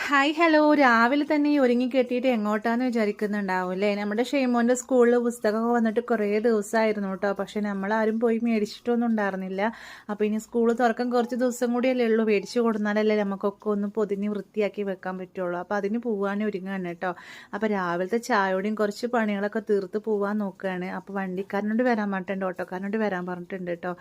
Hi hello രാവിലെ തന്നെ ഈ ഒരുങ്ങി കെട്ടിയിട്ട് എങ്ങോട്ടാന്ന് വിചാരിക്കുന്നുണ്ടാവും അല്ലേ. നമ്മുടെ ഷെയ്മോൻ്റെ സ്കൂളിൽ പുസ്തകമൊക്കെ വന്നിട്ട് കുറേ ദിവസമായിരുന്നു കേട്ടോ. പക്ഷെ നമ്മളാരും പോയി മേടിച്ചിട്ടൊന്നും ഉണ്ടായിരുന്നില്ല. അപ്പോൾ ഇനി സ്കൂൾ തുറക്കാൻ കുറച്ച് ദിവസം കൂടിയല്ലേ ഉള്ളൂ. മേടിച്ച് കൊടുന്നാലല്ലേ നമുക്കൊക്കെ ഒന്ന് പൊതിഞ്ഞ് വൃത്തിയാക്കി വെക്കാൻ പറ്റുള്ളൂ. അപ്പോൾ അതിന് പോകാൻ ഒരുങ്ങുകയാണ് കേട്ടോ. അപ്പോൾ രാവിലത്തെ ചായയോടെയും കുറച്ച് പണികളൊക്കെ തീർത്ത് പോകാൻ നോക്കുകയാണ്. അപ്പോൾ വണ്ടിക്കാരനോട് വരാൻ പറഞ്ഞിട്ടുണ്ട്, ഓട്ടോക്കാരനോട് വരാൻ പറഞ്ഞിട്ടുണ്ട് കേട്ടോ.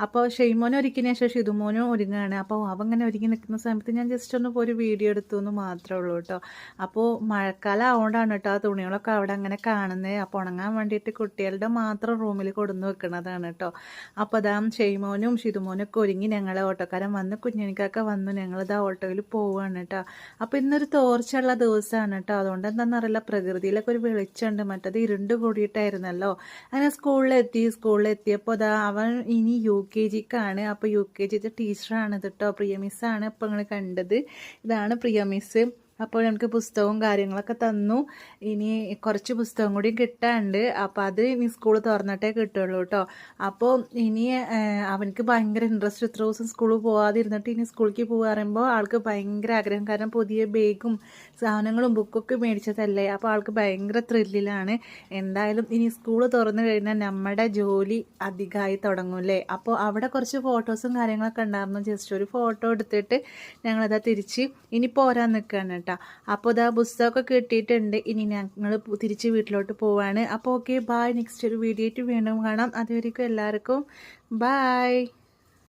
അപ്പോൾ ഷെയ്മോനെ ഒരുക്കിയതിന് ശേഷം ഷിതുമോനും ഒരുങ്ങുകയാണ്. അപ്പോൾ അവൻ ഇങ്ങനെ ഒരുങ്ങി നിൽക്കുന്ന സമയത്ത് ഞാൻ ജസ്റ്റ് ഒന്ന് പോയി ഒരു വീഡിയോ എടുത്തു മാത്രമേ ഉള്ളൂ കേട്ടോ. അപ്പോൾ മഴക്കാലം ആവുകൊണ്ടാണ് കേട്ടോ ആ തുണികളൊക്കെ അവിടെ അങ്ങനെ കാണുന്നത്. അപ്പോൾ ഉണങ്ങാൻ വേണ്ടിയിട്ട് കുട്ടികളുടെ മാത്രം റൂമിൽ കൊടുന്ന് വെക്കുന്നതാണ് കേട്ടോ. അപ്പോൾ അതാ ഷെയ്മോനും ഷിതുമോനും ഒക്കെ ഒരുങ്ങി ഞങ്ങളെ ഓട്ടോക്കാരൻ വന്ന് കുഞ്ഞിനിക്കൊക്കെ വന്നു. ഞങ്ങളിതാ ഓട്ടോയിൽ പോവുകയാണ് കേട്ടോ. അപ്പോൾ ഇന്നൊരു തോർച്ചയുള്ള ദിവസമാണ് കേട്ടോ. അതുകൊണ്ട് എന്താണെന്നറിയില്ല, പ്രകൃതിയിലൊക്കെ ഒരു വെളിച്ചമുണ്ട്. മറ്റത് ഇരുണ്ട് കൂടിയിട്ടായിരുന്നല്ലോ. അങ്ങനെ സ്കൂളിലെത്തിയപ്പോൾ അതാ അവൻ ഇനി UKGക്കാണ്. അപ്പോൾ UKG ടീച്ചറാണ് കേട്ടോ, പ്രിയ മിസ്സാണ് ഇപ്പോൾ നിങ്ങൾ കണ്ടത്. ഇതാണ് പ്രിയ മിസ്. അപ്പോൾ ഞങ്ങൾക്ക് പുസ്തകവും കാര്യങ്ങളൊക്കെ തന്നു. ഇനി കുറച്ച് പുസ്തകം കൂടി കിട്ടാനുണ്ട്. അപ്പോൾ അത് ഇനി സ്കൂൾ തുറന്നിട്ടേ കിട്ടുള്ളൂ കേട്ടോ. അപ്പോൾ ഇനി അവനക്ക് ഭയങ്കര ഇൻട്രസ്റ്റ്. ഇത്ര ദിവസം സ്കൂളിൽ പോകാതിരുന്നിട്ട് ഇനി സ്കൂളിലേക്ക് പോകുക പറയുമ്പോൾ ആൾക്ക് ഭയങ്കര ആഗ്രഹം. കാരണം പുതിയ ബാഗും സാധനങ്ങളും ബുക്കൊക്കെ മേടിച്ചതല്ലേ. അപ്പോൾ ആൾക്ക് ഭയങ്കര ത്രില്ലിലാണ്. എന്തായാലും ഇനി സ്കൂൾ തുറന്നു കഴിഞ്ഞാൽ നമ്മുടെ ജോലി അധികമായി തുടങ്ങും അല്ലേ. അപ്പോൾ അവിടെ കുറച്ച് ഫോട്ടോസും കാര്യങ്ങളൊക്കെ ഉണ്ടായിരുന്നു. ജസ്റ്റ് ഒരു ഫോട്ടോ എടുത്തിട്ട് ഞങ്ങളതാ തിരിച്ച് ഇനി പോരാൻ നിൽക്കുകയാണ് കേട്ടോ. അപ്പോൾ ഇതാ പുസ്തകമൊക്കെ കിട്ടിയിട്ടുണ്ട്. ഇനി ഞങ്ങൾ തിരിച്ച് വീട്ടിലോട്ട് പോവാണ്. അപ്പോൾ ഓക്കെ, ബായ്. നെക്സ്റ്റ് ഒരു വീഡിയോ ആയിട്ട് വീണ്ടും കാണാം. അതുവരെയ്ക്കും എല്ലാവർക്കും ബായ്.